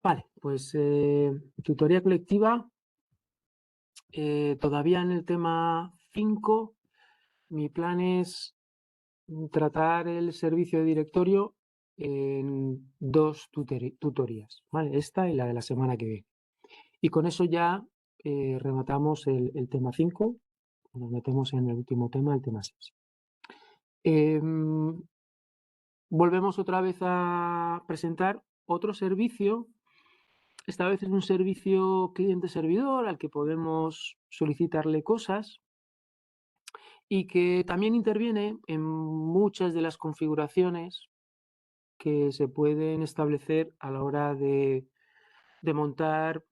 Vale, pues tutoría colectiva, todavía en el tema 5, mi plan es tratar el servicio de directorio en dos tutorías, ¿vale? Esta y la de la semana que viene. Y con eso ya rematamos el tema 5, nos metemos en el último tema, el tema 6. Volvemos otra vez a presentar otro servicio. Esta vez es un servicio cliente-servidor al que podemos solicitarle cosas y que también interviene en muchas de las configuraciones que se pueden establecer a la hora de montar,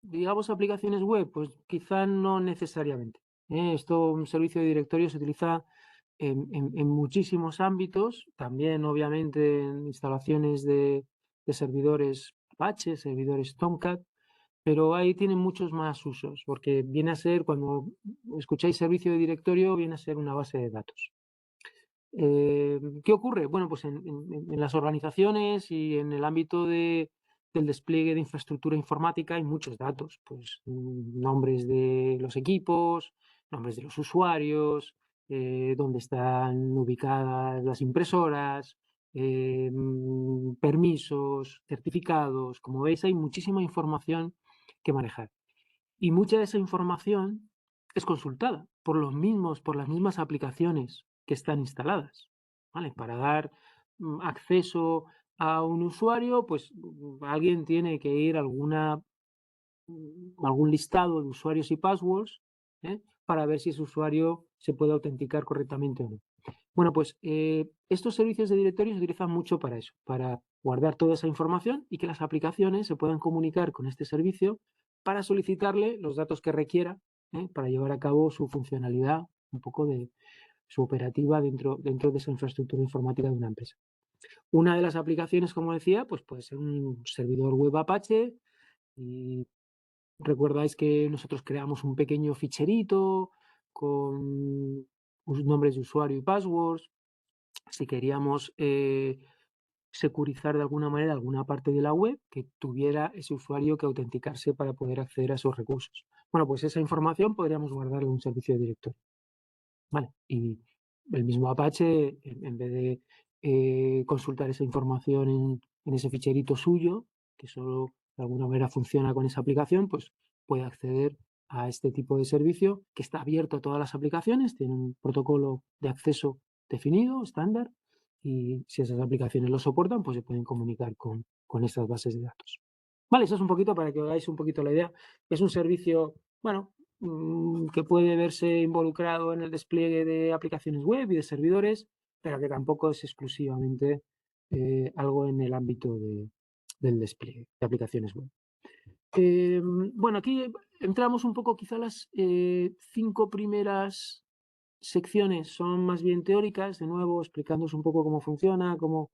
digamos, aplicaciones web. Pues quizá no necesariamente. Esto, un servicio de directorio se utiliza en muchísimos ámbitos, también obviamente en instalaciones de servidores Apache, servidores Tomcat, pero ahí tienen muchos más usos, porque viene a ser, cuando escucháis servicio de directorio, viene a ser una base de datos. ¿Qué ocurre? Bueno, pues en las organizaciones y en el ámbito del despliegue de infraestructura informática hay muchos datos, pues nombres de los equipos, nombres de los usuarios, dónde están ubicadas las impresoras, permisos, certificados. Como veis, hay muchísima información que manejar. Y mucha de esa información es consultada por las mismas aplicaciones que están instaladas, ¿vale? Para dar acceso a un usuario, pues alguien tiene que ir a algún listado de usuarios y passwords, para ver si ese usuario se puede autenticar correctamente o no. Bueno, pues estos servicios de directorio se utilizan mucho para eso, para guardar toda esa información y que las aplicaciones se puedan comunicar con este servicio para solicitarle los datos que requiera, para llevar a cabo su funcionalidad, un poco de su operativa dentro de esa infraestructura informática de una empresa. Una de las aplicaciones, como decía, pues puede ser un servidor web Apache, y recordáis que nosotros creamos un pequeño ficherito con nombres de usuario y passwords. Si queríamos securizar de alguna manera alguna parte de la web, que tuviera ese usuario que autenticarse para poder acceder a esos recursos. Bueno, pues esa información podríamos guardarla en un servicio de directorio. Vale. Y el mismo Apache, en vez de consultar esa información en ese ficherito suyo, que solo de alguna manera funciona con esa aplicación, pues puede acceder a este tipo de servicio que está abierto a todas las aplicaciones, tiene un protocolo de acceso definido, estándar, y si esas aplicaciones lo soportan, pues se pueden comunicar con estas bases de datos. Vale, eso es un poquito para que os hagáis un poquito la idea. Es un servicio, bueno, que puede verse involucrado en el despliegue de aplicaciones web y de servidores, pero que tampoco es exclusivamente algo en el ámbito del despliegue de aplicaciones web. Bueno, aquí entramos un poco, quizá las 5 primeras secciones son más bien teóricas, de nuevo explicándoos un poco cómo funciona, cómo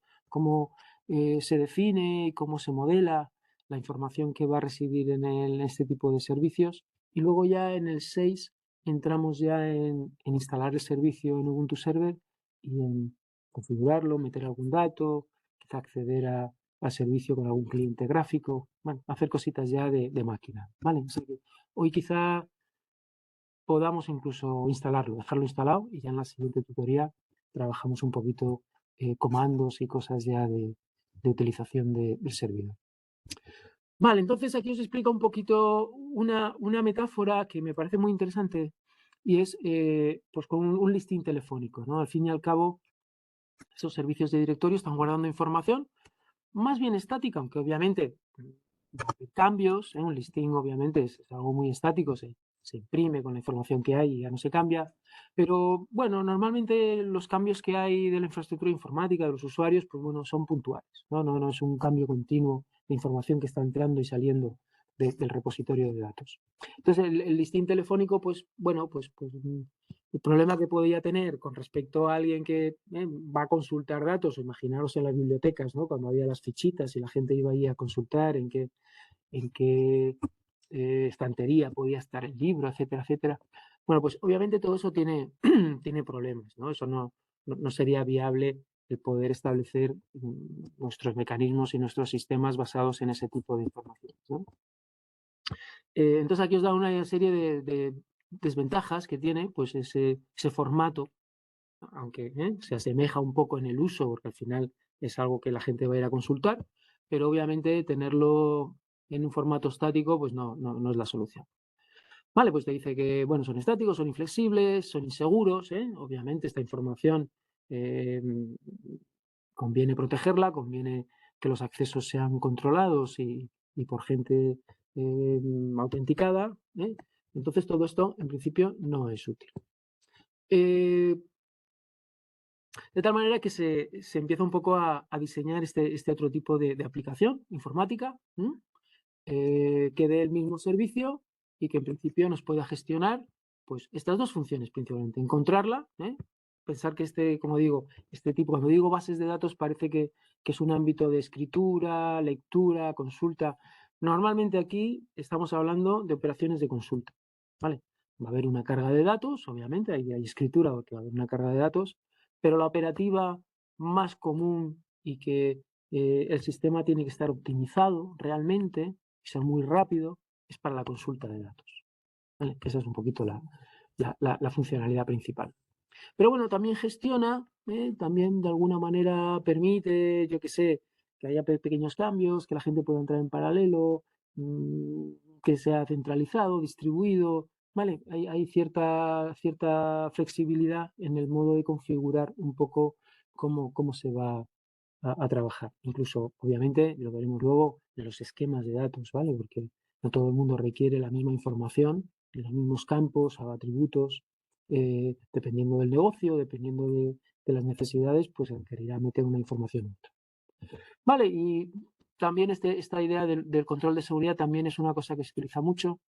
se define y cómo se modela la información que va a residir en este tipo de servicios. Y luego ya en el 6 entramos ya en instalar el servicio en Ubuntu Server y en configurarlo, meter algún dato, quizá acceder al servicio con algún cliente gráfico, bueno, hacer cositas ya de máquina, ¿vale? O sea que hoy quizá podamos incluso instalarlo, dejarlo instalado, y ya en la siguiente tutoría trabajamos un poquito comandos y cosas ya de utilización del servidor. Vale, entonces aquí os explico un poquito una metáfora que me parece muy interesante, y es pues con un listín telefónico, ¿no? Al fin y al cabo, esos servicios de directorio están guardando información más bien estática, aunque obviamente cambios, un listing obviamente es algo muy estático, se imprime con la información que hay y ya no se cambia, pero bueno, normalmente los cambios que hay de la infraestructura informática, de los usuarios, pues bueno, son puntuales, no es un cambio continuo de información que está entrando y saliendo del repositorio de datos. Entonces, el listing telefónico, pues bueno, pues el problema que podía tener con respecto a alguien que va a consultar datos, o imaginaros en las bibliotecas, ¿no? Cuando había las fichitas y la gente iba ahí a consultar en qué estantería podía estar el libro, etcétera, etcétera. Bueno, pues obviamente todo eso tiene, tiene problemas, ¿no? Eso no sería viable el poder establecer nuestros mecanismos y nuestros sistemas basados en ese tipo de información, ¿no? Entonces aquí os da una serie de desventajas que tiene pues ese formato, aunque se asemeja un poco en el uso, porque al final es algo que la gente va a ir a consultar, pero obviamente tenerlo en un formato estático pues no es la solución. Vale, pues te dice que bueno, son estáticos, son inflexibles, son inseguros, obviamente esta información conviene protegerla, conviene que los accesos sean controlados y por gente autenticada. Entonces todo esto en principio no es útil. De tal manera que se empieza un poco a diseñar este otro tipo de aplicación informática que dé el mismo servicio y que en principio nos pueda gestionar pues estas dos funciones principalmente. Encontrarla, pensar que como digo, este tipo, cuando digo bases de datos parece que es un ámbito de escritura, lectura, consulta. Normalmente aquí estamos hablando de operaciones de consulta, ¿vale? Va a haber una carga de datos, obviamente, hay escritura porque va a haber una carga de datos, pero la operativa más común y que el sistema tiene que estar optimizado realmente y ser muy rápido es para la consulta de datos, ¿vale? Que esa es un poquito la funcionalidad principal. Pero bueno, también gestiona, también de alguna manera permite, yo que sé, que haya pequeños cambios, que la gente pueda entrar en paralelo, que sea centralizado, distribuido, ¿vale? Hay cierta flexibilidad en el modo de configurar un poco cómo se va a trabajar. Incluso, obviamente, lo veremos luego en los esquemas de datos, ¿vale? Porque no todo el mundo requiere la misma información en los mismos campos, atributos, dependiendo del negocio, dependiendo de las necesidades, pues requerirá meter una información u otra. Vale, y también esta idea del control de seguridad también es una cosa que se utiliza mucho,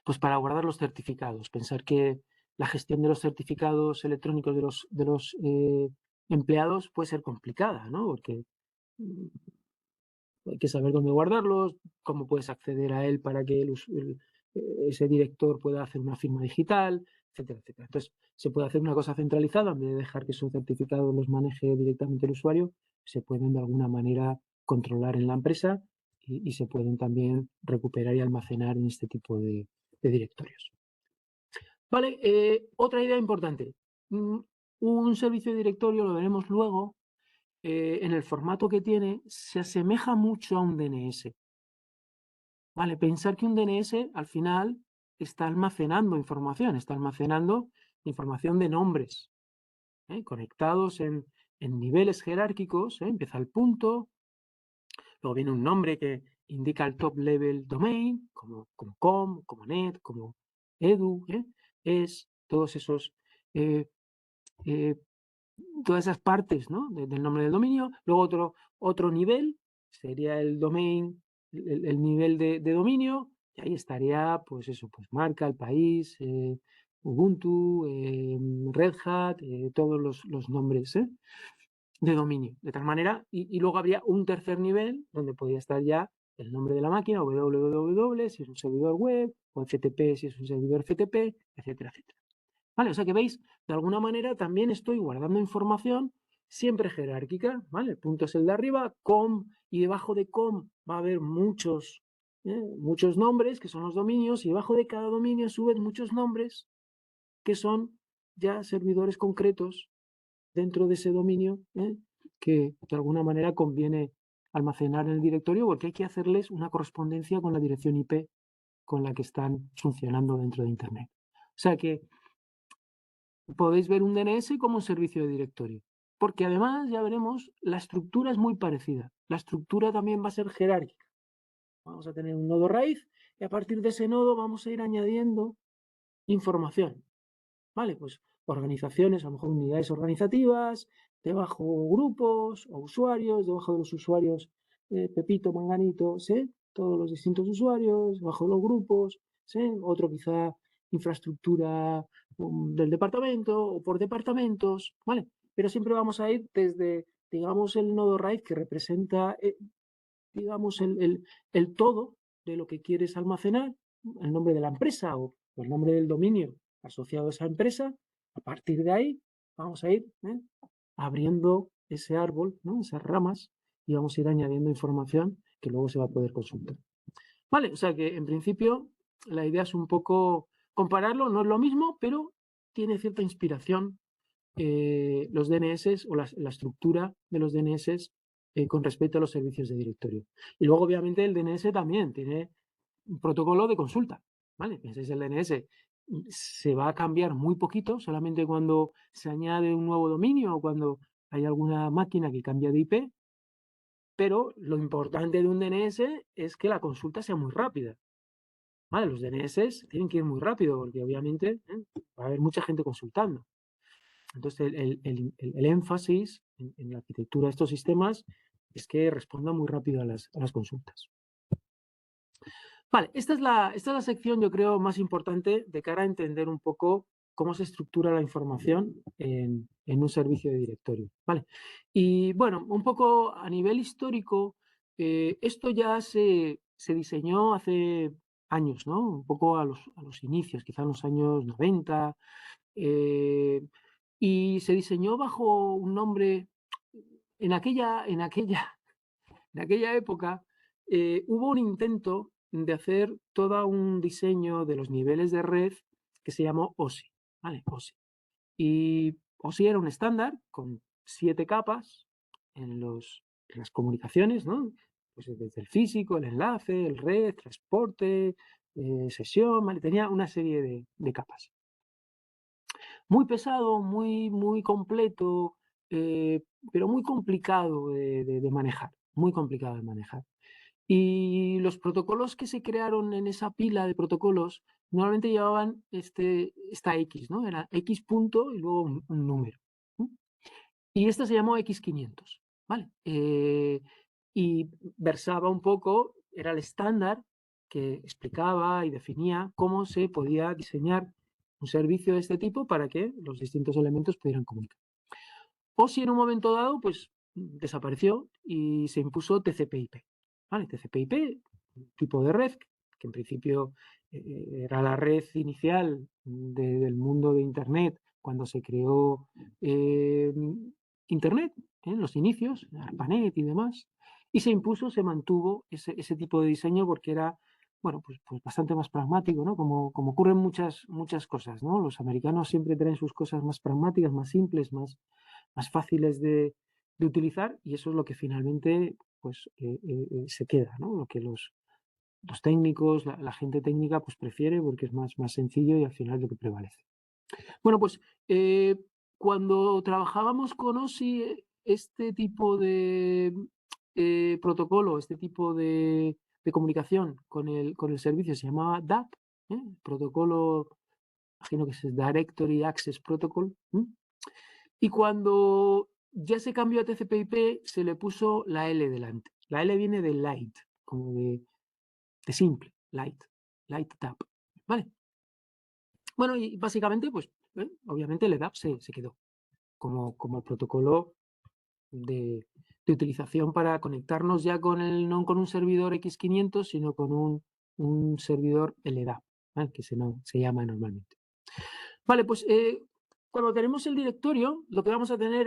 pues para guardar los certificados. Pensar que la gestión de los certificados electrónicos de los empleados puede ser complicada, ¿no? Porque hay que saber dónde guardarlos, cómo puedes acceder a él para que ese director pueda hacer una firma digital, etcétera, etcétera. Entonces, se puede hacer una cosa centralizada, en vez de dejar que esos certificados los maneje directamente el usuario, se pueden de alguna manera controlar en la empresa y se pueden también recuperar y almacenar en este tipo de directorios. Vale, otra idea importante. Un servicio de directorio, lo veremos luego, en el formato que tiene, se asemeja mucho a un DNS. Vale, pensar que un DNS al final está almacenando información de nombres, conectados en niveles jerárquicos, empieza el punto, luego viene un nombre que indica el top level domain, como com, como net, como edu, es todos esos todas esas partes, ¿no? del nombre del dominio. Luego otro nivel sería el domain, el nivel de dominio, y ahí estaría, pues eso, pues marca, el país, Ubuntu, Red Hat, todos los nombres de dominio. De tal manera, y luego habría un tercer nivel donde podría estar ya el nombre de la máquina, www, si es un servidor web, o FTP, si es un servidor FTP, etcétera, etcétera. ¿Vale? O sea que veis, de alguna manera también estoy guardando información siempre jerárquica, ¿vale? El punto es el de arriba, com, y debajo de com va a haber muchos nombres, que son los dominios, y debajo de cada dominio suben muchos nombres, que son ya servidores concretos dentro de ese dominio, que de alguna manera conviene almacenar en el directorio, porque hay que hacerles una correspondencia con la dirección IP con la que están funcionando dentro de Internet. O sea que podéis ver un DNS como un servicio de directorio, porque además, ya veremos, la estructura es muy parecida. La estructura también va a ser jerárquica. Vamos a tener un nodo raíz y a partir de ese nodo vamos a ir añadiendo información. ¿Vale? Pues organizaciones, a lo mejor unidades organizativas, debajo grupos o usuarios, debajo de los usuarios Pepito, Manganito, ¿sí? Todos los distintos usuarios, debajo de los grupos, ¿sí? Otro quizá infraestructura del departamento o por departamentos, ¿vale? Pero siempre vamos a ir desde, digamos, el nodo raíz que representa, digamos, el todo de lo que quieres almacenar, el nombre de la empresa o el nombre del dominio asociado a esa empresa. A partir de ahí vamos a ir abriendo ese árbol, ¿no? Esas ramas, y vamos a ir añadiendo información que luego se va a poder consultar. Vale, o sea que en principio la idea es un poco compararlo, no es lo mismo, pero tiene cierta inspiración los DNS o la estructura de los DNS con respecto a los servicios de directorio. Y luego, obviamente, el DNS también tiene un protocolo de consulta. ¿Vale? Pensáis, el DNS se va a cambiar muy poquito, solamente cuando se añade un nuevo dominio o cuando hay alguna máquina que cambia de IP, pero lo importante de un DNS es que la consulta sea muy rápida. ¿Vale? Los DNS tienen que ir muy rápido porque obviamente va a haber mucha gente consultando. Entonces, el énfasis en la arquitectura de estos sistemas es que respondan muy rápido a las consultas. Vale, esta es la sección, yo creo, más importante de cara a entender un poco cómo se estructura la información en un servicio de directorio. Vale. Y bueno, un poco a nivel histórico, esto ya se diseñó hace años, ¿no? Un poco a los inicios, quizá en los años 90, y se diseñó bajo un nombre, en aquella época hubo un intento de hacer todo un diseño de los niveles de red que se llamó OSI, ¿vale? OSI. Y OSI era un estándar con 7 capas en las comunicaciones, ¿no? Pues desde el físico, el enlace, el red, transporte, sesión, ¿vale? Tenía una serie de capas. Muy pesado, muy completo, pero muy complicado de manejar, muy complicado de manejar. Y los protocolos que se crearon en esa pila de protocolos normalmente llevaban esta X, ¿no? Era X punto y luego un número. ¿No? Y esta se llamó X500, ¿vale? Y versaba un poco, era el estándar que explicaba y definía cómo se podía diseñar un servicio de este tipo para que los distintos elementos pudieran comunicar. O si en un momento dado, pues desapareció y se impuso TCP/IP. ¿Vale? TCP/IP, tipo de red, que en principio era la red inicial del mundo de Internet cuando se creó Internet, en los inicios, ARPANET y demás, y se impuso, se mantuvo ese tipo de diseño porque era, bueno, pues bastante más pragmático, ¿no? Como ocurren muchas cosas, ¿no? Los americanos siempre traen sus cosas más pragmáticas, más simples, más fáciles de utilizar, y eso es lo que finalmente pues, se queda, ¿no? Lo que los técnicos, la gente técnica pues prefiere porque es más sencillo y al final es lo que prevalece. Bueno, pues cuando trabajábamos con OSI, este tipo de protocolo, este tipo de comunicación con el servicio se llamaba DAP, protocolo, imagino que es Directory Access Protocol. Y cuando ya se cambió a TCP/IP, se le puso la L delante. La L viene de light, como de simple, light tap. ¿Vale? Bueno, y básicamente, pues, obviamente el EDAP se quedó como protocolo de utilización para conectarnos ya no con un servidor X500, sino con un servidor LDAP, ¿vale? Que se llama normalmente. Vale, pues cuando tenemos el directorio, lo que vamos a tener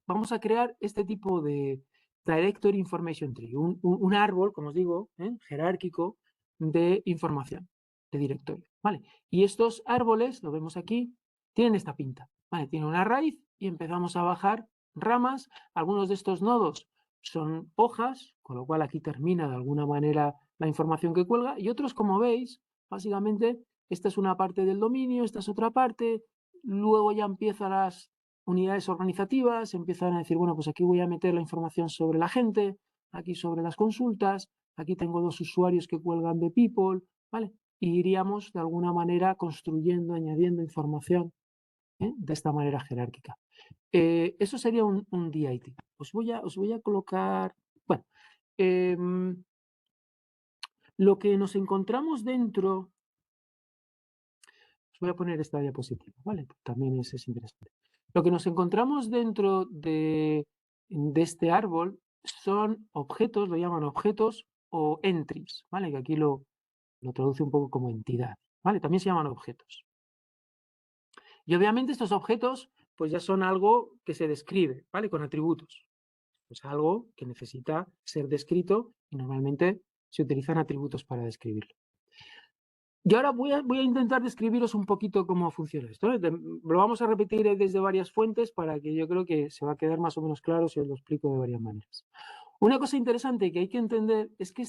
vamos a crear este tipo de Directory Information Tree, un árbol, como os digo, jerárquico de información, de directorio. ¿Vale? Y estos árboles, lo vemos aquí, tienen esta pinta. ¿Vale? Tienen una raíz y empezamos a bajar ramas. Algunos de estos nodos son hojas, con lo cual aquí termina de alguna manera la información que cuelga, y otros, como veis, básicamente esta es una parte del dominio, esta es otra parte, luego ya empiezan las unidades organizativas, empiezan a decir, bueno, pues aquí voy a meter la información sobre la gente, aquí sobre las consultas, aquí tengo 2 usuarios que cuelgan de People, ¿vale? Y iríamos de alguna manera construyendo, añadiendo información de esta manera jerárquica. Eso sería un DIT. Os voy a colocar, bueno, lo que nos encontramos dentro. Os voy a poner esta diapositiva, ¿vale? También es interesante. Lo que nos encontramos dentro de este árbol son objetos, lo llaman objetos o entries, ¿vale? Que aquí lo traduce un poco como entidad, ¿vale? También se llaman objetos. Y obviamente estos objetos pues ya son algo que se describe, ¿vale? Con atributos. Pues algo que necesita ser descrito y normalmente se utilizan atributos para describirlo. Y ahora voy a intentar describiros un poquito cómo funciona esto, ¿eh? Lo vamos a repetir desde varias fuentes para que yo creo que se va a quedar más o menos claro si os lo explico de varias maneras. Una cosa interesante que hay que entender es que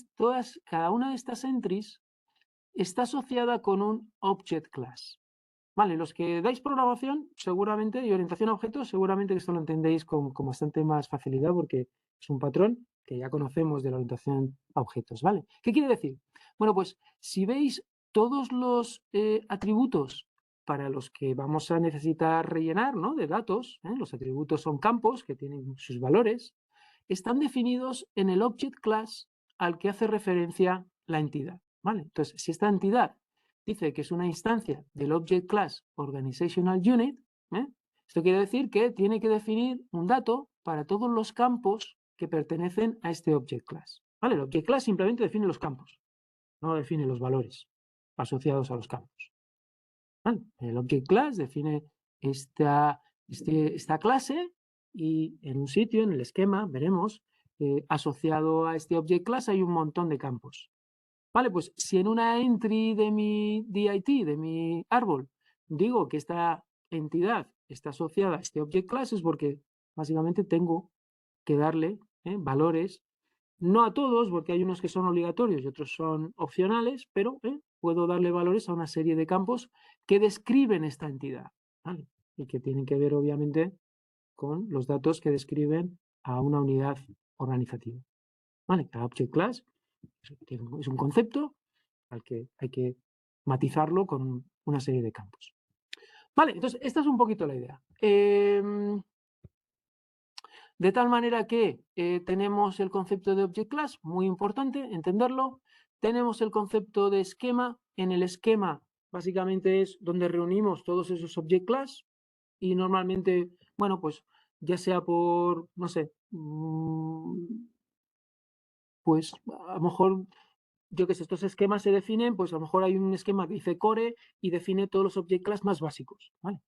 cada una de estas entries está asociada con un object class. Vale, los que dais programación seguramente y orientación a objetos, seguramente que esto lo entendéis con bastante más facilidad porque es un patrón que ya conocemos de la orientación a objetos, ¿vale? ¿Qué quiere decir? Bueno, pues si veis todos los atributos para los que vamos a necesitar rellenar, ¿no? De datos, los atributos son campos que tienen sus valores, están definidos en el object class al que hace referencia la entidad, ¿vale? Entonces, si esta entidad dice que es una instancia del object class organizational unit, esto quiere decir que tiene que definir un dato para todos los campos que pertenecen a este object class, ¿vale? El object class simplemente define los campos, no define los valores asociados a los campos, ¿vale? El object class define esta clase y en un sitio, en el esquema, veremos, asociado a este object class hay un montón de campos. Vale, pues si en una entry de mi DIT, de mi árbol, digo que esta entidad está asociada a este object class es porque básicamente tengo que darle valores, no a todos, porque hay unos que son obligatorios y otros son opcionales, pero puedo darle valores a una serie de campos que describen esta entidad, ¿vale? Y que tienen que ver obviamente con los datos que describen a una unidad organizativa. ¿Vale? Cada object class es un concepto al que hay que matizarlo con una serie de campos. Vale, entonces esta es un poquito la idea. De tal manera que tenemos el concepto de object class, muy importante entenderlo. Tenemos el concepto de esquema. En el esquema básicamente es donde reunimos todos esos object class y normalmente, bueno, pues ya sea por, no sé, pues a lo mejor yo que sé, estos esquemas se definen, pues a lo mejor hay un esquema que dice core y define todos los object class más básicos, ¿vale?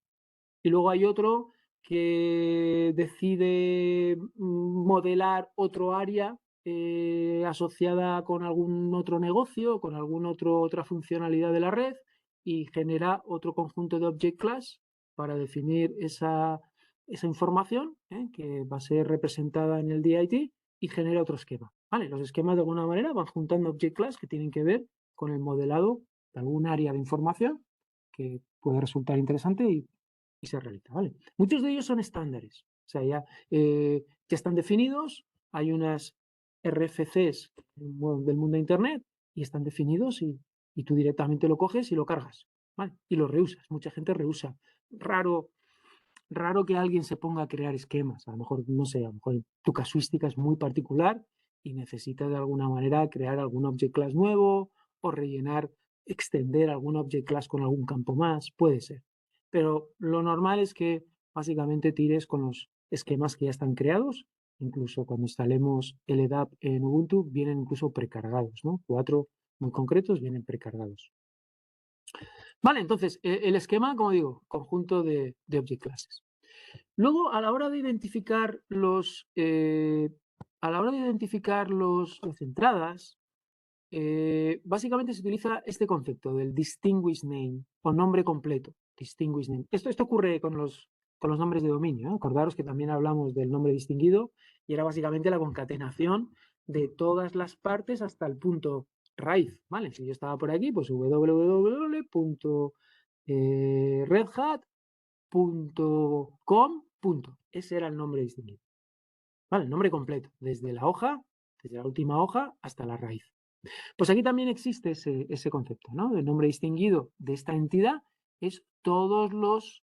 Y luego hay otro que decide modelar otro área asociada con algún otro negocio, con otra funcionalidad de la red y genera otro conjunto de object class para definir esa información que va a ser representada en el DIT y genera otro esquema. ¿Vale? Los esquemas de alguna manera van juntando object class que tienen que ver con el modelado de algún área de información que puede resultar interesante y se realiza, ¿vale? Muchos de ellos son estándares, o sea, ya están definidos, hay unas RFCs del mundo de Internet y están definidos y tú directamente lo coges y lo cargas, ¿vale? Y lo reusas, mucha gente reusa. Raro que alguien se ponga a crear esquemas, a lo mejor, no sé, a lo mejor tu casuística es muy particular y necesitas de alguna manera crear algún object class nuevo o rellenar, extender algún object class con algún campo más, puede ser. Pero lo normal es que básicamente tires con los esquemas que ya están creados, incluso cuando instalemos LDAP en Ubuntu vienen incluso precargados, ¿no? 4 muy concretos vienen precargados. Vale, entonces el esquema, como digo, conjunto de object classes. Luego, a la hora de identificar las entradas, básicamente se utiliza este concepto del distinguished name o nombre completo. Distinguished name. Esto ocurre con los nombres de dominio. Acordaros que también hablamos del nombre distinguido y era básicamente la concatenación de todas las partes hasta el punto raíz. ¿Vale? Si yo estaba por aquí, pues www.redhat.com. Ese era el nombre distinguido. ¿Vale? El nombre completo, desde la hoja, desde la última hoja hasta la raíz. Pues aquí también existe ese concepto, ¿no? El nombre distinguido de esta entidad es todos los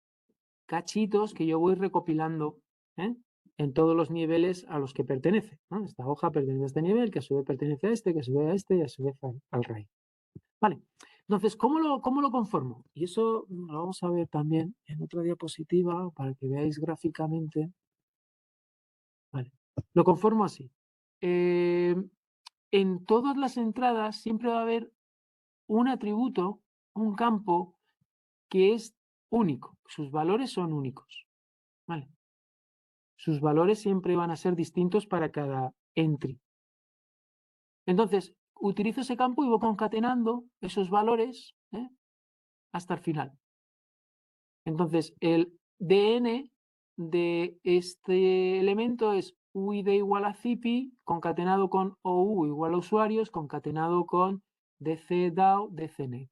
cachitos que yo voy recopilando en todos los niveles a los que pertenece, ¿no? Esta hoja pertenece a este nivel, que a su vez pertenece a este, que a su vez a este y a su vez al raíz. Vale, entonces, ¿cómo lo conformo? Y eso lo vamos a ver también en otra diapositiva para que veáis gráficamente. Vale, lo conformo así. En todas las entradas siempre va a haber un atributo, un campo que es único, sus valores son únicos. ¿vale? Sus valores siempre van a ser distintos para cada entry. Entonces, utilizo ese campo y voy concatenando esos valores hasta el final. Entonces, el DN de este elemento es UID igual a CIPI concatenado con OU igual a usuarios concatenado con DCDAO DCNet.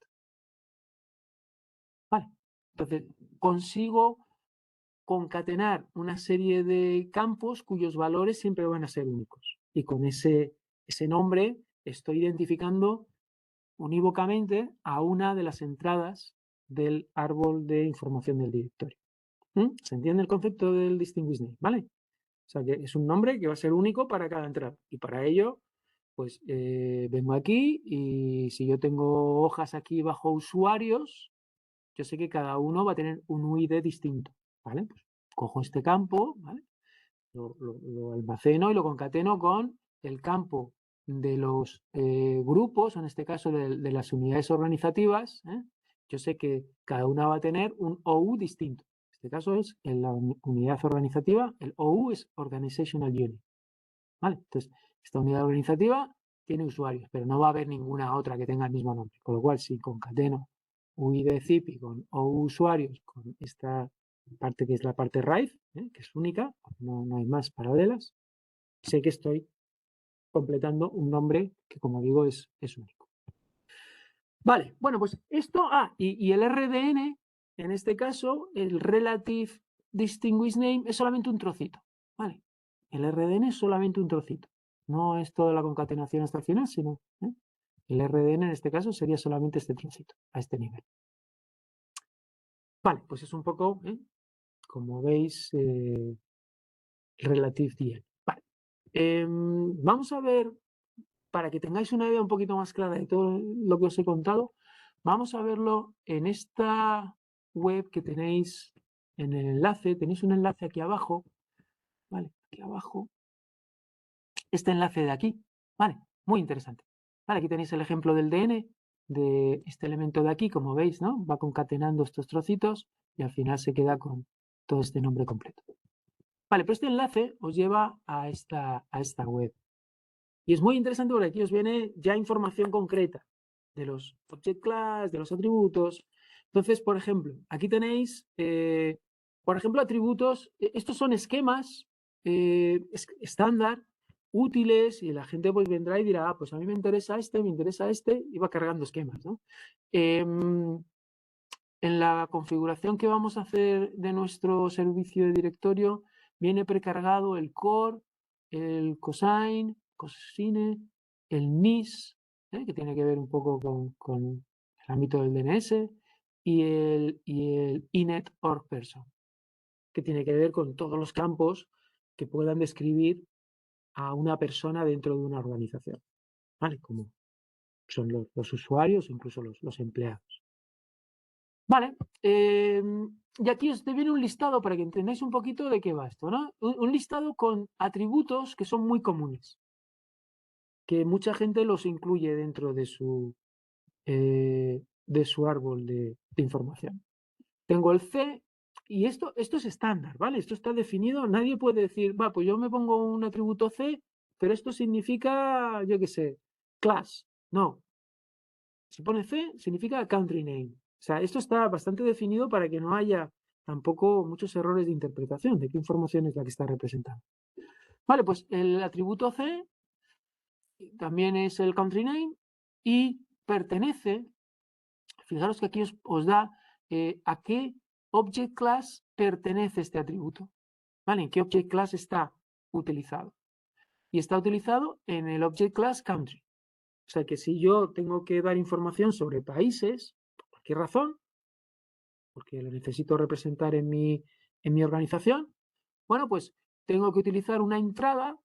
Vale. Entonces, consigo concatenar una serie de campos cuyos valores siempre van a ser únicos. Y con ese nombre estoy identificando unívocamente a una de las entradas del árbol de información del directorio. ¿Se entiende el concepto del distinguished name? ¿Vale? O sea que es un nombre que va a ser único para cada entrada. Y para ello, pues vengo aquí y si yo tengo hojas aquí bajo usuarios, yo sé que cada uno va a tener un UID distinto. ¿Vale? Pues cojo este campo, ¿vale? Lo almaceno y lo concateno con el campo de los grupos, en este caso de las unidades organizativas. Yo sé que cada una va a tener un OU distinto. En este caso es en la unidad organizativa, el OU es Organizational Unit. ¿Vale? Entonces, esta unidad organizativa tiene usuarios, pero no va a haber ninguna otra que tenga el mismo nombre. Con lo cual, si concateno UID CIPI con OU usuarios, con esta parte que es la parte RAID, que es única, no hay más paralelas, sé que estoy completando un nombre que, como digo, es único. Vale, bueno, pues esto, y el RDN, en este caso, el Relative Distinguished Name es solamente un trocito, ¿vale? El RDN es solamente un trocito, no es toda la concatenación hasta el final, sino el RDN en este caso sería solamente este trocito, a este nivel. Vale, pues es un poco, como veis, Relative DN. Vale. Vamos a ver, para que tengáis una idea un poquito más clara de todo lo que os he contado, vamos a verlo en esta web que tenéis en el enlace. Tenéis un enlace aquí abajo, ¿vale? Aquí abajo. Este enlace de aquí, ¿vale? Muy interesante. Vale, aquí tenéis el ejemplo del DN, de este elemento de aquí, como veis, ¿no? Va concatenando estos trocitos y al final se queda con todo este nombre completo. Vale, pero este enlace os lleva a esta web. Y es muy interesante porque aquí os viene ya información concreta de los object class, de los atributos. Entonces, por ejemplo, aquí tenéis, por ejemplo, atributos. Estos son esquemas estándar, útiles, y la gente pues vendrá y dirá, pues a mí me interesa este, y va cargando esquemas, ¿no? En la configuración que vamos a hacer de nuestro servicio de directorio viene precargado el core, el cosine, el nis, que tiene que ver un poco con el ámbito del DNS, y el inet org person, que tiene que ver con todos los campos que puedan describir a una persona dentro de una organización, ¿vale? Como son los usuarios, incluso los empleados. Vale, y aquí os viene un listado para que entendáis un poquito de qué va esto, ¿no? Un listado con atributos que son muy comunes, que mucha gente los incluye dentro de su árbol de información. Tengo el C, y esto es estándar, ¿vale? Esto está definido, nadie puede decir, va, pues yo me pongo un atributo C, pero esto significa, yo qué sé, class. No. Si pone C, significa country name. O sea, esto está bastante definido para que no haya tampoco muchos errores de interpretación de qué información es la que está representando. Vale, pues el atributo C también es el country name y pertenece, fijaros que aquí os da a qué object class pertenece este atributo. ¿Vale? ¿En qué object class está utilizado? Y está utilizado en el object class country. O sea que si yo tengo que dar información sobre países, por cualquier razón, porque lo necesito representar en mi organización, bueno, pues tengo que utilizar una entrada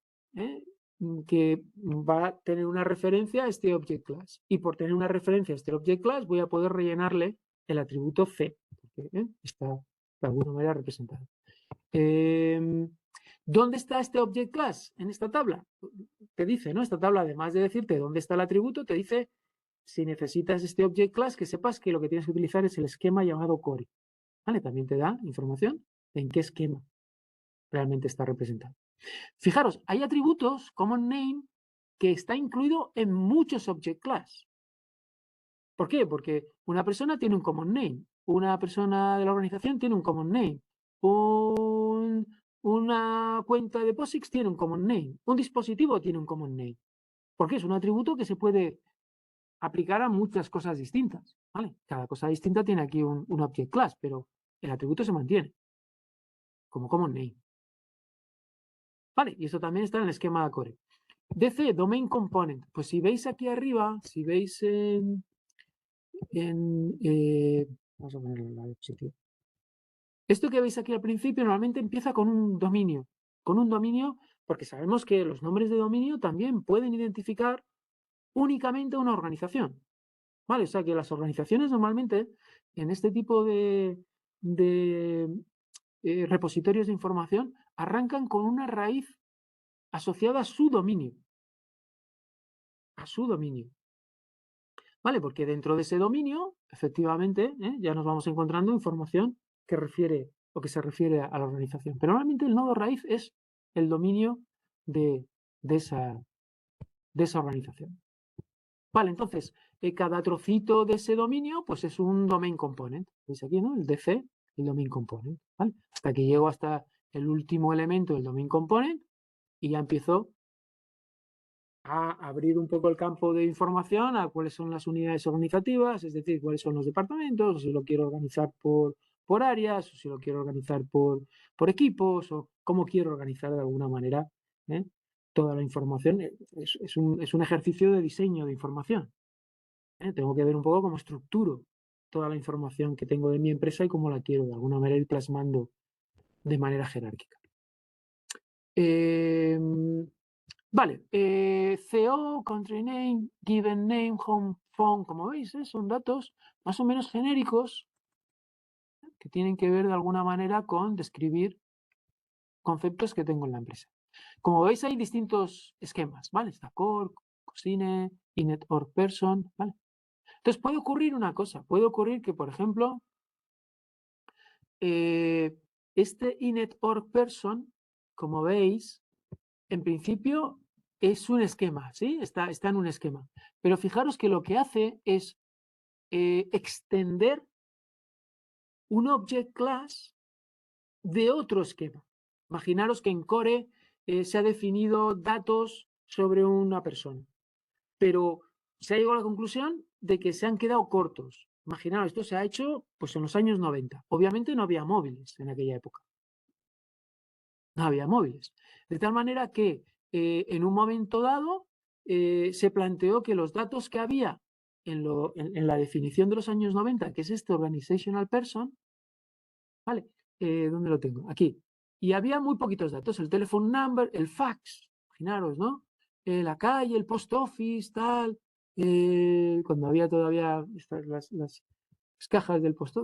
que va a tener una referencia a este object class. Y por tener una referencia a este object class voy a poder rellenarle el atributo C, porque está de alguna manera representado. ¿Dónde está este object class en esta tabla? Te dice, ¿no? Esta tabla, además de decirte dónde está el atributo, te dice si necesitas este object class, que sepas que lo que tienes que utilizar es el esquema llamado core. ¿Vale? También te da información en qué esquema realmente está representado. Fijaros, hay atributos, common name, que está incluido en muchos object class. ¿Por qué? Porque una persona tiene un common name, una persona de la organización tiene un common name, una cuenta de POSIX tiene un common name, un dispositivo tiene un common name. ¿Por qué? Es un atributo que se puede aplicar a muchas cosas distintas. ¿Vale? Cada cosa distinta tiene aquí un object class, pero el atributo se mantiene como common name. ¿Vale? Y eso también está en el esquema core. DC, Domain Component. Pues si veis aquí arriba, si veis vamos a ponerlo en la diapositiva. Esto que veis aquí al principio normalmente empieza con un dominio. Con un dominio, porque sabemos que los nombres de dominio también pueden identificar únicamente una organización. ¿Vale? O sea que las organizaciones normalmente en este tipo de repositorios de información arrancan con una raíz asociada a su dominio. A su dominio. ¿Vale? Porque dentro de ese dominio, efectivamente, ya nos vamos encontrando información que refiere o que se refiere a la organización. Pero normalmente el nodo raíz es el dominio de esa organización. Vale, entonces, cada trocito de ese dominio, pues es un domain component. ¿Veis aquí, no? El DC, el domain component. ¿Vale? Hasta que llego hasta el último elemento del domain component y ya empiezo a abrir un poco el campo de información a cuáles son las unidades organizativas, es decir, cuáles son los departamentos, o si lo quiero organizar por áreas, o si lo quiero organizar por equipos, o cómo quiero organizar de alguna manera toda la información. Es un ejercicio de diseño de información. Tengo que ver un poco cómo estructuro toda la información que tengo de mi empresa y cómo la quiero de alguna manera ir plasmando de manera jerárquica. Vale, CO, country name, given name, home phone, como veis, son datos más o menos genéricos que tienen que ver de alguna manera con describir conceptos que tengo en la empresa. Como veis, hay distintos esquemas, ¿vale? Está core, cosine, inet org person, ¿vale? Entonces puede ocurrir una cosa, puede ocurrir que, por ejemplo, este inet org person, como veis, en principio es un esquema, ¿sí? Está en un esquema. Pero fijaros que lo que hace es extender un object class de otro esquema. Imaginaros que en Core se ha definido datos sobre una persona, pero se ha llegado a la conclusión de que se han quedado cortos. Imaginaros, esto se ha hecho pues, en los años 90. Obviamente no había móviles en aquella época. No había móviles. De tal manera que en un momento dado se planteó que los datos que había en la definición de los años 90, que es este organizational person, ¿vale? ¿Dónde lo tengo? Aquí. Y había muy poquitos datos, el telephone number, el fax, imaginaros, ¿no? La calle, el post office, tal, cuando había todavía las cajas del post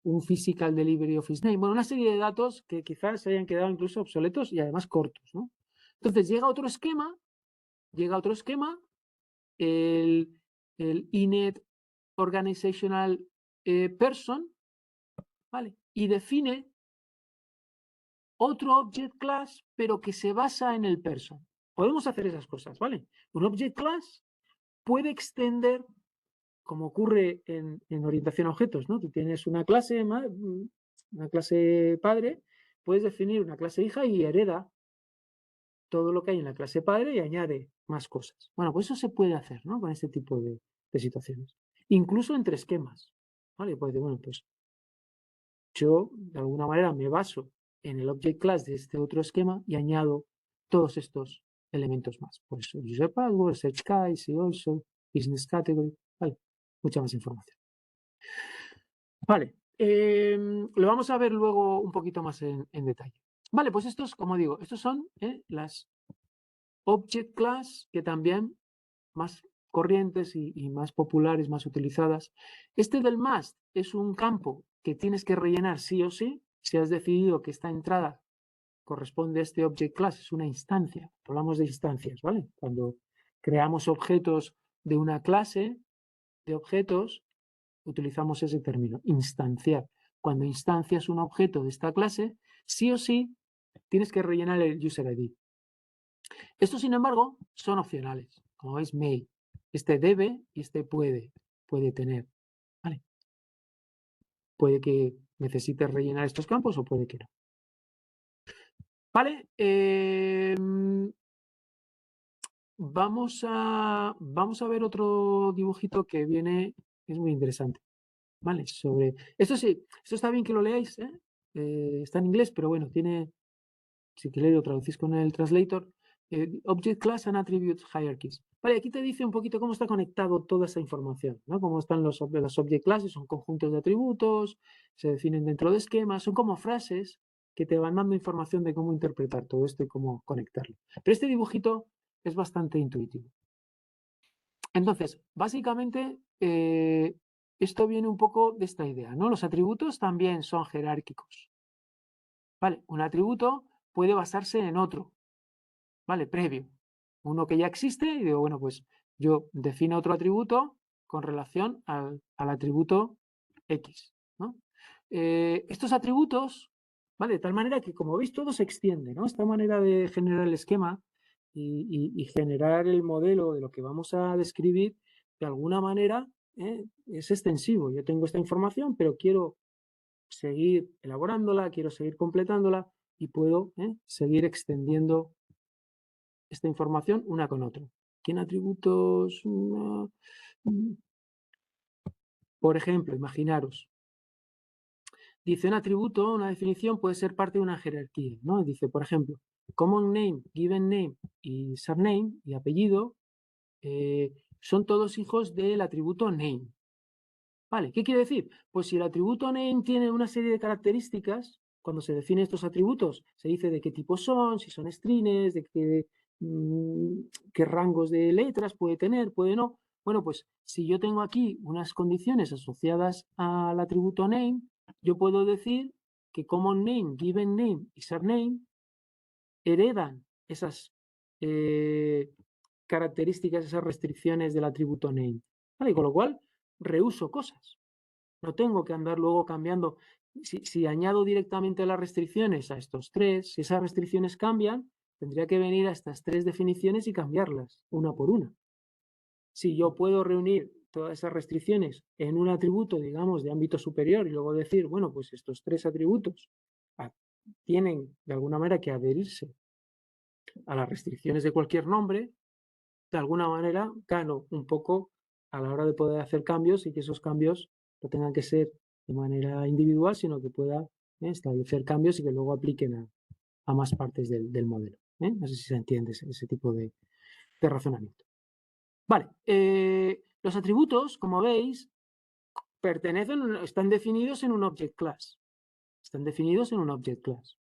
un physical delivery office name, bueno, una serie de datos que quizás se hayan quedado incluso obsoletos y además cortos, ¿no? Entonces llega otro esquema, el inet organizational person, ¿vale? Y define otro object class, pero que se basa en el person. Podemos hacer esas cosas, ¿vale? Un object class puede extender, como ocurre en orientación a objetos, ¿no? Tú tienes una clase padre, puedes definir una clase hija y hereda todo lo que hay en la clase padre y añade más cosas. Bueno, pues eso se puede hacer, ¿no? Con este tipo de situaciones. Incluso entre esquemas, ¿vale? Pues, bueno, pues yo de alguna manera me baso en el object class de este otro esquema y añado todos estos elementos más. Pues user password, search key, see also, business category, ¿vale? Mucha más información. Vale, lo vamos a ver luego un poquito más en detalle. Vale, pues estos, como digo, estos son las object class que también más corrientes y más populares, más utilizadas. Este del must es un campo que tienes que rellenar sí o sí. Si has decidido que esta entrada corresponde a este object class, es una instancia. Hablamos de instancias, ¿vale? Cuando creamos objetos de una clase de objetos, utilizamos ese término, instanciar. cuando instancias un objeto de esta clase, sí o sí tienes que rellenar el user ID. Estos, sin embargo, son opcionales. Como veis, may. Este debe y este puede tener. ¿Vale? Puede que necesites rellenar estos campos o puede que no. ¿Vale? Vamos a ver otro dibujito que viene, es muy interesante. ¿Vale? Sobre esto sí, esto está bien que lo leáis, ¿eh? Está en inglés, pero bueno, tiene, si queréis lo traducís con el translator, Object Class and Attribute Hierarchies. Vale, aquí te dice un poquito cómo está conectado toda esa información, ¿no? Cómo están las Object Classes, son conjuntos de atributos, se definen dentro de esquemas, son como frases que te van dando información de cómo interpretar todo esto y cómo conectarlo. Pero este dibujito es bastante intuitivo. Entonces, básicamente, esto viene un poco de esta idea, ¿no? Los atributos también son jerárquicos. ¿Vale? Un atributo puede basarse en otro, ¿vale? Previo. Uno que ya existe y digo, bueno, pues yo defino otro atributo con relación al atributo X, ¿no? Estos atributos, ¿vale? De tal manera que, como veis, todo se extiende, ¿no? Esta manera de generar el esquema y generar el modelo de lo que vamos a describir, de alguna manera, es extensivo. Yo tengo esta información, pero quiero seguir elaborándola, quiero seguir completándola y puedo seguir extendiendo esta información una con otra. ¿Quién atributos? Por ejemplo, imaginaros. Dice un atributo, una definición puede ser parte de una jerarquía, ¿no? Dice, por ejemplo, common name, given name y surname y apellido son todos hijos del atributo name. ¿Vale? ¿Qué quiere decir? Pues si el atributo name tiene una serie de características, cuando se definen estos atributos, se dice de qué tipo son, si son strings, de qué rangos de letras puede tener, puede no. Bueno, pues si yo tengo aquí unas condiciones asociadas al atributo name, yo puedo decir que common name, given name y surname heredan esas características, esas restricciones del atributo name. ¿Vale? Y con lo cual reuso cosas. No tengo que andar luego cambiando. Si añado directamente las restricciones a estos tres, si esas restricciones cambian, tendría que venir a estas tres definiciones y cambiarlas una por una. Si yo puedo reunir todas esas restricciones en un atributo, digamos, de ámbito superior y luego decir, bueno, pues estos tres atributos tienen de alguna manera que adherirse a las restricciones de cualquier nombre, de alguna manera gano un poco a la hora de poder hacer cambios y que esos cambios no tengan que ser de manera individual, sino que pueda establecer cambios y que luego apliquen a más partes del modelo. No sé si se entiende ese tipo de razonamiento. Vale, los atributos, como veis, están definidos en un object class. Están definidos en un object class.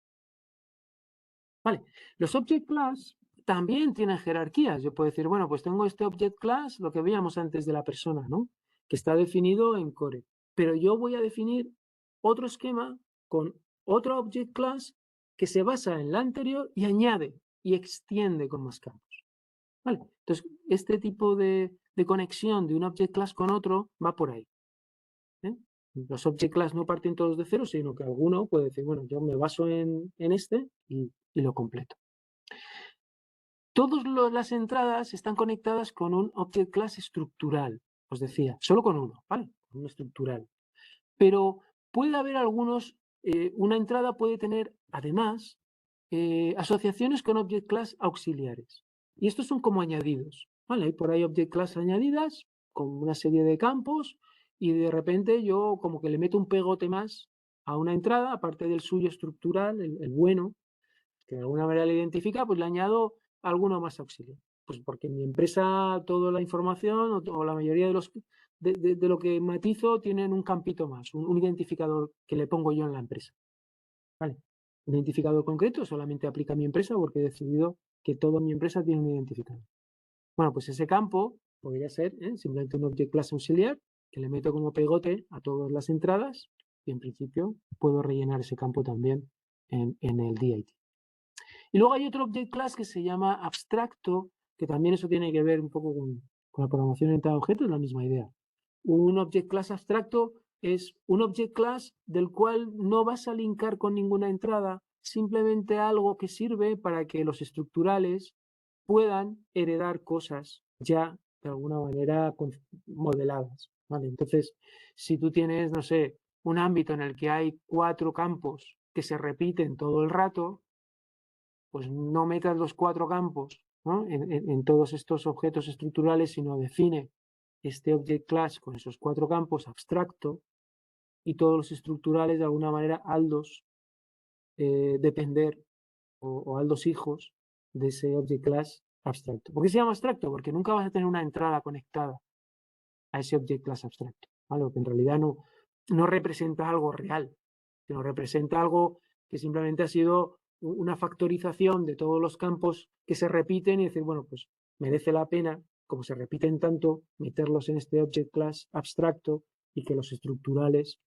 Vale, los object class también tienen jerarquías. Yo puedo decir, bueno, pues tengo este object class, lo que veíamos antes de la persona, ¿no? Que está definido en core. Pero yo voy a definir otro esquema con otro object class que se basa en la anterior y añade y extiende con más campos. ¿Vale? Entonces, este tipo de conexión de un object class con otro va por ahí. Los object class no parten todos de cero, sino que alguno puede decir, bueno, yo me baso en este y lo completo. Todas las entradas están conectadas con un object class estructural, os decía, solo con uno, ¿vale? Con uno estructural. Pero puede haber algunos, una entrada puede tener, además, asociaciones con object class auxiliares. Y estos son como añadidos, ¿vale? Hay por ahí object class añadidas con una serie de campos y de repente yo como que le meto un pegote más a una entrada, aparte del suyo estructural, el bueno, que de alguna manera le identifica, pues le añado alguno más auxiliar. Pues porque en mi empresa toda la información o la mayoría de los de lo que matizo tienen un campito más, un identificador que le pongo yo en la empresa. ¿Vale? Un identificador concreto solamente aplica a mi empresa porque he decidido que toda mi empresa tiene un identificador. Bueno, pues ese campo podría ser simplemente un object class auxiliar que le meto como pegote a todas las entradas y en principio puedo rellenar ese campo también en el DIT. Y luego hay otro object class que se llama abstracto, que también eso tiene que ver un poco con la programación orientada a objetos, es la misma idea. Un object class abstracto es un object class del cual no vas a linkar con ninguna entrada, simplemente algo que sirve para que los estructurales puedan heredar cosas ya de alguna manera modeladas, ¿vale? Entonces, si tú tienes, no sé, un ámbito en el que hay 4 campos que se repiten todo el rato, pues no metas los 4 campos, ¿no? en todos estos objetos estructurales, sino define este object class con esos 4 campos abstracto y todos los estructurales de alguna manera aldos depender o aldos hijos de ese object class abstracto. ¿Por qué se llama abstracto? Porque nunca vas a tener una entrada conectada a ese object class abstracto, ¿vale? Que en realidad no representa algo real, sino representa algo que simplemente ha sido una factorización de todos los campos que se repiten y decir, bueno, pues merece la pena, como se repiten tanto, meterlos en este object class abstracto y que los estructurales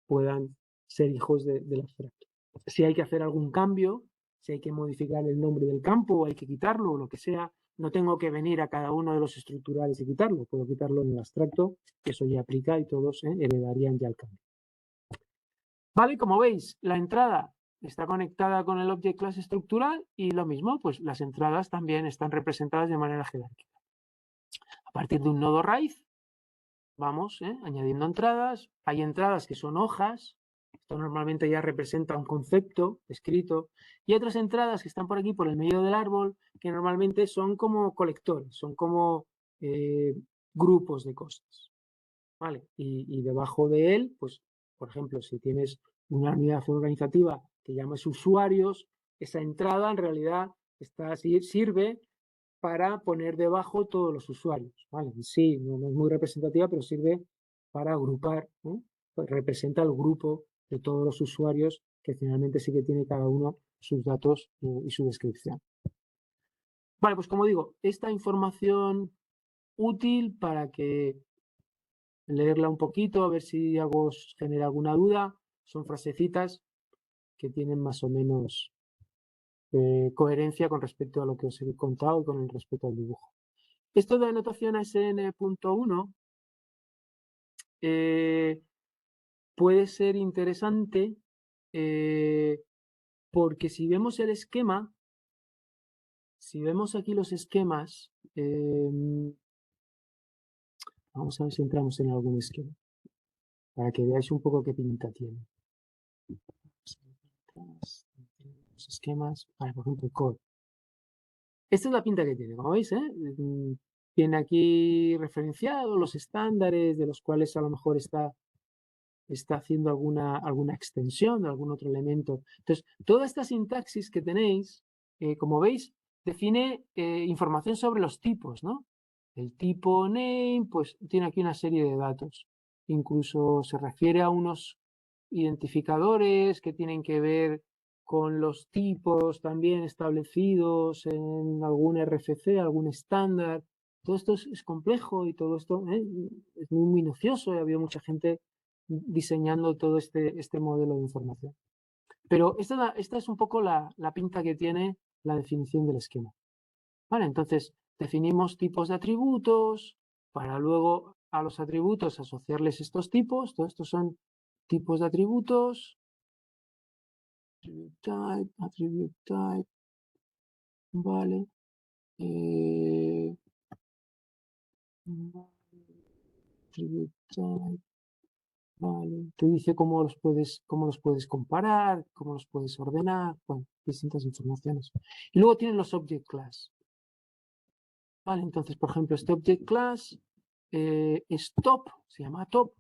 puedan ser hijos del abstracto. Si hay que hacer algún cambio, si hay que modificar el nombre del campo o hay que quitarlo o lo que sea, no tengo que venir a cada uno de los estructurales y quitarlo, puedo quitarlo en el abstracto, que eso ya aplica y todos heredarían ya el cambio. Vale, como veis, la entrada está conectada con el object class estructural y lo mismo, pues las entradas también están representadas de manera jerárquica. A partir de un nodo raíz, vamos añadiendo entradas. Hay entradas que son hojas, esto normalmente ya representa un concepto escrito, y otras entradas que están por aquí, por el medio del árbol, que normalmente son como colectores, son como grupos de cosas. ¿Vale? Y debajo de él, pues, por ejemplo, si tienes una unidad organizativa que llamas usuarios, esa entrada en realidad sirve para poner debajo todos los usuarios. ¿Vale? Sí, no es muy representativa, pero sirve para agrupar, ¿no? Pues representa el grupo de todos los usuarios que finalmente sí que tiene cada uno sus datos y su descripción. Vale, pues como digo, esta información útil para que leerla un poquito, a ver si algo os genera alguna duda. Son frasecitas que tienen más o menos coherencia con respecto a lo que os he contado y con el respecto al dibujo. Esto de anotación ASN.1 puede ser interesante porque si vemos el esquema, si vemos aquí los esquemas, vamos a ver si entramos en algún esquema, para que veáis un poco qué pinta tiene. Los esquemas, vale, por ejemplo, el core. Esta es la pinta que tiene, como veis, tiene aquí referenciado los estándares de los cuales a lo mejor está haciendo alguna extensión de algún otro elemento. Entonces, toda esta sintaxis que tenéis, como veis, define información sobre los tipos, ¿no? El tipo name, pues tiene aquí una serie de datos. Incluso se refiere a unos identificadores que tienen que ver con los tipos también establecidos en algún RFC, algún estándar. Todo esto es complejo y todo esto es muy minucioso y ha habido mucha gente diseñando todo este modelo de información. Pero esta es un poco la pinta que tiene la definición del esquema. Vale, entonces definimos tipos de atributos para luego a los atributos asociarles estos tipos. Todos estos son tipos de atributos. Attribute type, vale. Attribute type, vale. Te dice cómo los puedes comparar, cómo los puedes ordenar, bueno, distintas informaciones. Y luego tienen los object class. Vale, entonces, por ejemplo, este object class es top, se llama top,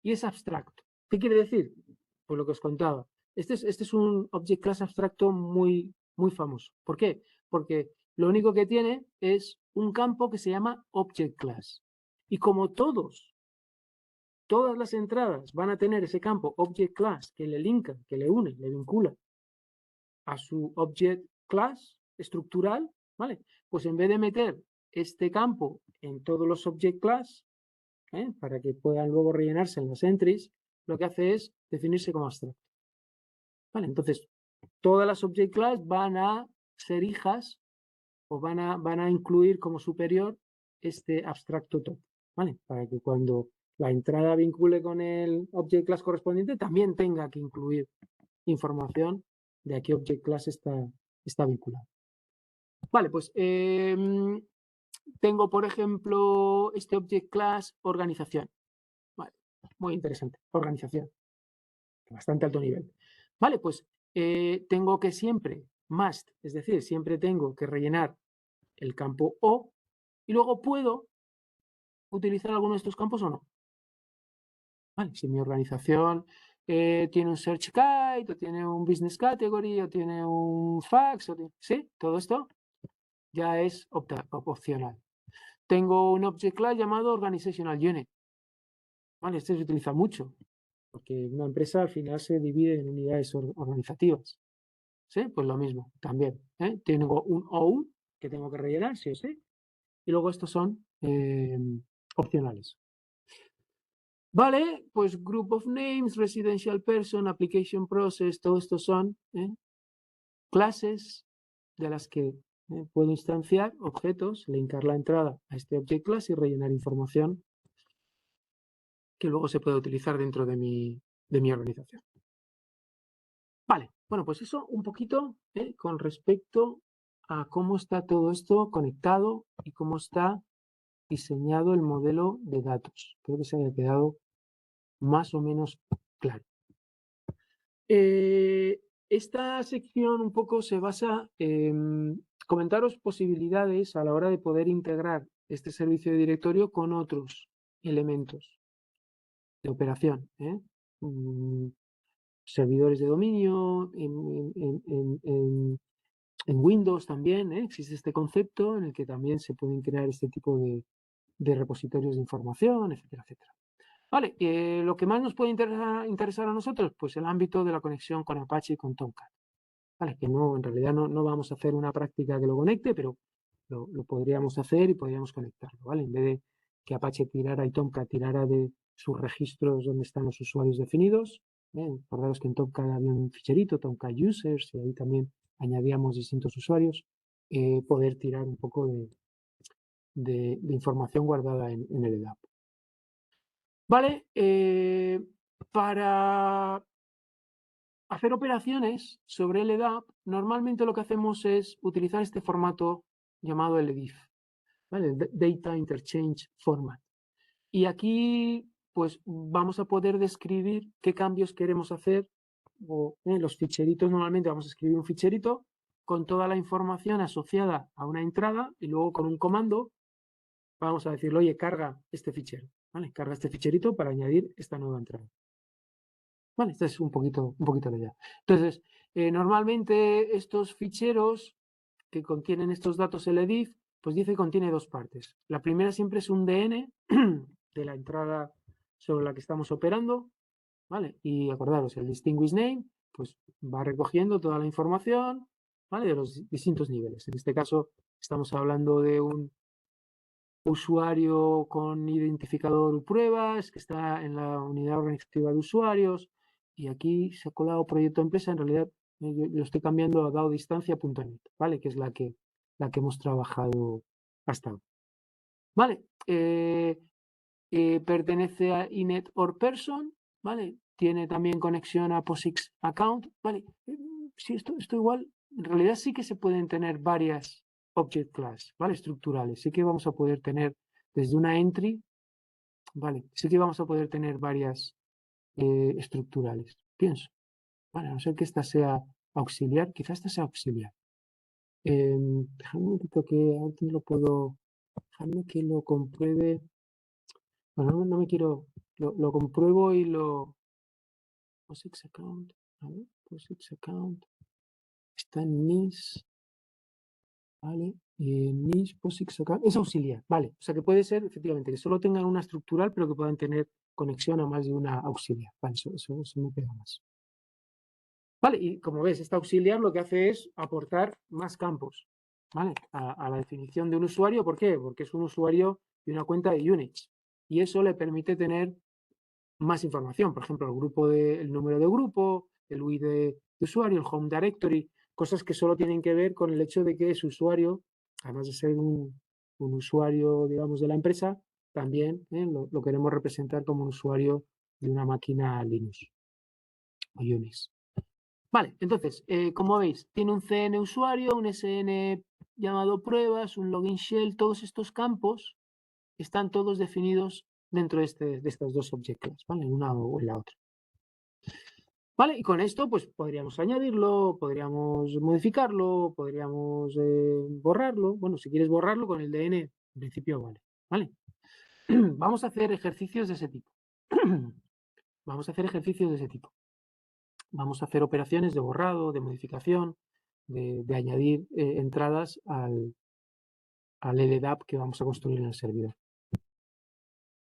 y es abstracto. ¿Qué quiere decir? Pues lo que os contaba. Este es un object class abstracto muy, muy famoso. ¿Por qué? Porque lo único que tiene es un campo que se llama object class. Y como todas las entradas van a tener ese campo object class que le linka, que le une, le vincula a su object class estructural, ¿vale? Pues en vez de meter este campo en todos los object class, para que puedan luego rellenarse en las entries, lo que hace es definirse como abstracto. ¿Vale? Entonces, todas las object class van a ser hijas o van a incluir como superior este abstracto top, ¿vale? Para que cuando la entrada vincule con el object class correspondiente también tenga que incluir información de a qué object class está vinculado. Vale, pues tengo, por ejemplo, este object class organización. Vale, muy interesante, organización, bastante alto nivel. Vale, pues tengo que siempre, must, es decir, siempre tengo que rellenar el campo O y luego puedo utilizar alguno de estos campos o no. Vale, si mi organización tiene un search kite, o tiene un business category, o tiene un fax, ¿sí? Todo esto ya es opcional. Tengo un object class llamado organizational unit. Vale, este se utiliza mucho, porque una empresa al final se divide en unidades organizativas. ¿Sí? Pues lo mismo, también. Tengo un OU que tengo que rellenar, sí o sí, y luego estos son opcionales. Vale, pues Group of Names, Residential Person, Application Process, todo esto son clases de las que puedo instanciar objetos, linkar la entrada a este object class y rellenar información que luego se puede utilizar dentro de mi organización. Vale, bueno, pues eso un poquito con respecto a cómo está todo esto conectado y cómo está diseñado el modelo de datos. Creo que se haya quedado más o menos claro. Esta sección un poco se basa en comentaros posibilidades a la hora de poder integrar este servicio de directorio con otros elementos de operación. Servidores de dominio, en Windows también existe este concepto en el que también se pueden crear este tipo de repositorios de información, etcétera, etcétera. Vale, lo que más nos puede interesar a nosotros, pues el ámbito de la conexión con Apache y con Tomcat. Vale, que no, en realidad no vamos a hacer una práctica que lo conecte, pero lo podríamos hacer y podríamos conectarlo, ¿vale? En vez de que Apache tirara y Tomcat tirara de sus registros donde están los usuarios definidos. Recordaros que en Tomcat había un ficherito, Tomcat Users, y ahí también añadíamos distintos usuarios, poder tirar un poco de información guardada en el EDAP. Vale, para hacer operaciones sobre el EDAP, normalmente lo que hacemos es utilizar este formato llamado LDIF, ¿vale? Data Interchange Format. Y aquí, pues, vamos a poder describir qué cambios queremos hacer. O, los ficheritos, normalmente vamos a escribir un ficherito con toda la información asociada a una entrada y luego con un comando vamos a decirle, oye, carga este fichero, ¿vale? Carga este ficherito para añadir esta nueva entrada. Vale, esta es un poquito la idea. Entonces, normalmente estos ficheros que contienen estos datos LDIF, pues dice que contiene dos partes. La primera siempre es un DN de la entrada sobre la que estamos operando, ¿vale? Y acordaros, el distinguish name, pues va recogiendo toda la información, ¿vale? De los distintos niveles. En este caso, estamos hablando de un usuario con identificador pruebas, que está en la unidad organizativa de usuarios, y aquí se ha colado proyecto empresa, en realidad yo lo estoy cambiando a dadodistancia.net, ¿vale? Que es la que hemos trabajado hasta ahora. Vale, pertenece a inet or person, ¿vale? Tiene también conexión a POSIX account, ¿vale? Sí, esto igual, en realidad sí que se pueden tener varias object class, ¿vale? Estructurales. Sí que vamos a poder tener desde una entry, ¿vale? Sí que vamos a poder tener varias estructurales, pienso. Vale, a no ser que esta sea auxiliar, quizás esta sea auxiliar. Déjame un poquito que antes lo puedo, déjame que lo compruebe. Bueno, no me quiero, lo compruebo y lo... POSIX account, a ver, POSIX account, está en NIS, ¿vale? NIS, POSIX account, es auxiliar, ¿vale? O sea que puede ser, efectivamente, que solo tengan una estructural, pero que puedan tener conexión a más de una auxiliar, ¿vale? Eso me pega más. Vale, y como ves, esta auxiliar lo que hace es aportar más campos, ¿vale? A la definición de un usuario, ¿por qué? Porque es un usuario de una cuenta de Unix, y eso le permite tener más información, por ejemplo, el número de grupo, el UI de usuario, el home directory, cosas que solo tienen que ver con el hecho de que ese usuario, además de ser un usuario, digamos, de la empresa, también lo queremos representar como un usuario de una máquina Linux o Unix. Vale, entonces, como veis, tiene un CN usuario, un SN llamado pruebas, un login shell, todos estos campos están todos definidos dentro de estas dos objetos, ¿vale? En una o en la otra. Vale, y con esto pues podríamos añadirlo, podríamos modificarlo, podríamos borrarlo. Bueno, si quieres borrarlo con el DN, en principio vale. ¿Vale? Vamos a hacer ejercicios de ese tipo. Vamos a hacer ejercicios de ese tipo. Vamos a hacer operaciones de borrado, de modificación, de añadir entradas al LDAP que vamos a construir en el servidor.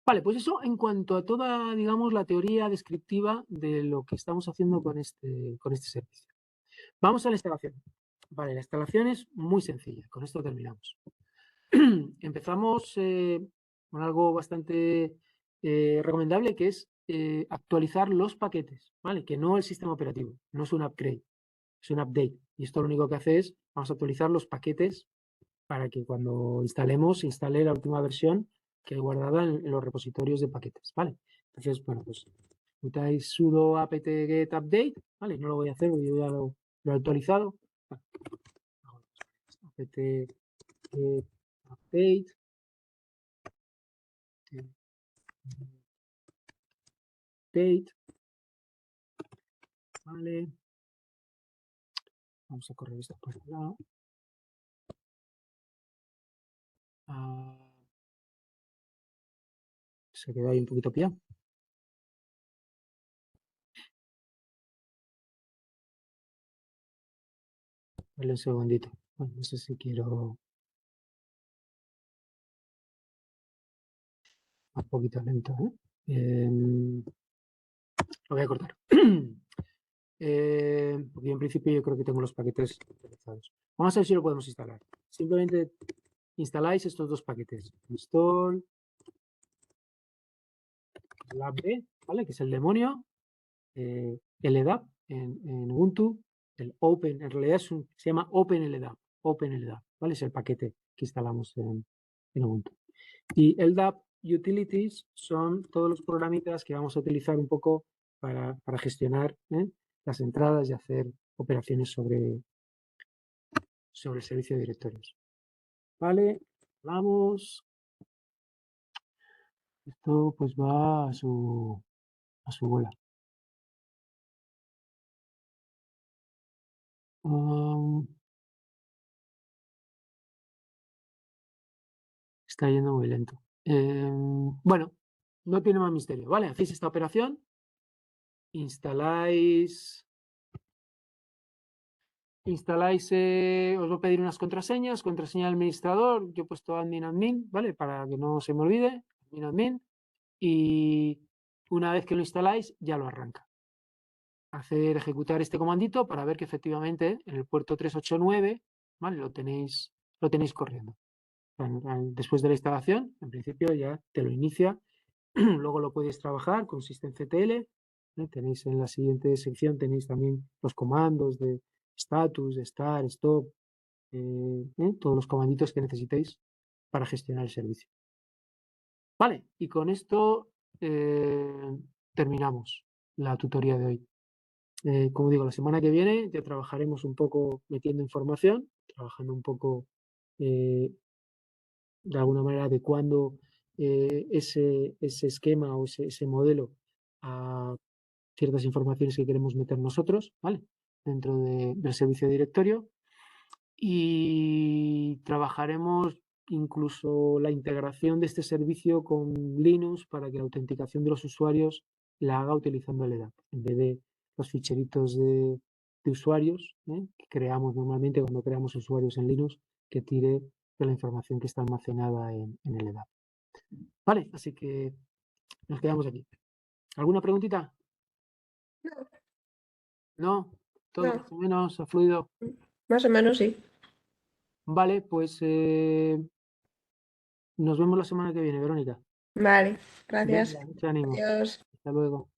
Vale, pues eso en cuanto a toda, digamos, la teoría descriptiva de lo que estamos haciendo con este servicio. Vamos a la instalación. Vale, la instalación es muy sencilla. Con esto terminamos. Empezamos con algo bastante recomendable, que es actualizar los paquetes, ¿vale? Que no el sistema operativo, no es un upgrade, es un update. Y esto lo único que hace es, vamos a actualizar los paquetes para que cuando instalemos, se instale la última versión que hay guardada en los repositorios de paquetes, ¿vale? Entonces, bueno, pues ejecutáis sudo apt-get update, ¿vale? No lo voy a hacer porque yo ya lo he actualizado. apt-get update. Update. Vale. Vamos a correr esto por el lado. Se quedó ahí un poquito pillado. Vale, un segundito. Bueno, no sé si quiero un poquito lento, lo voy a cortar. Porque en principio yo creo que tengo los paquetes actualizados. Vamos a ver si lo podemos instalar. Simplemente instaláis estos dos paquetes. Install LabD, ¿vale? Que es el demonio. LDAP en Ubuntu. El Open, en realidad se llama OpenLDAP. OpenLDAP, ¿vale? Es el paquete que instalamos en Ubuntu. Y LDAP Utilities son todos los programitas que vamos a utilizar un poco para gestionar las entradas y hacer operaciones sobre el servicio de directorios. Vale, vamos. Esto pues va a su bola. Está yendo muy lento. Bueno, no tiene más misterio, ¿vale? Hacéis esta operación, instaláis, os voy a pedir unas contraseñas, contraseña del administrador, yo he puesto admin, ¿vale? Para que no se me olvide, admin, y una vez que lo instaláis, ya lo arranca. Ejecutar este comandito para ver que efectivamente en el puerto 389, ¿vale? Lo tenéis corriendo. Después de la instalación, en principio ya te lo inicia. Luego lo puedes trabajar con systemctl. Tenéis en la siguiente sección, tenéis también los comandos de status, de start, stop, todos los comanditos que necesitéis para gestionar el servicio. Vale, y con esto terminamos la tutoría de hoy. Como digo, la semana que viene ya trabajaremos un poco metiendo información, trabajando un poco de alguna manera adecuando ese esquema o ese modelo a ciertas informaciones que queremos meter nosotros, ¿vale? Dentro del servicio de directorio. Y trabajaremos incluso la integración de este servicio con Linux para que la autenticación de los usuarios la haga utilizando el LDAP, en vez de los ficheritos de usuarios que creamos normalmente cuando creamos usuarios en Linux, que tire de la información que está almacenada en el LDAP. Vale, así que nos quedamos aquí. ¿Alguna preguntita? ¿No? ¿Todo No. más o menos ha fluido? Más o menos, sí. Vale, pues nos vemos la semana que viene, Verónica. Vale, gracias. Venga, mucho ánimo. Adiós. Hasta luego.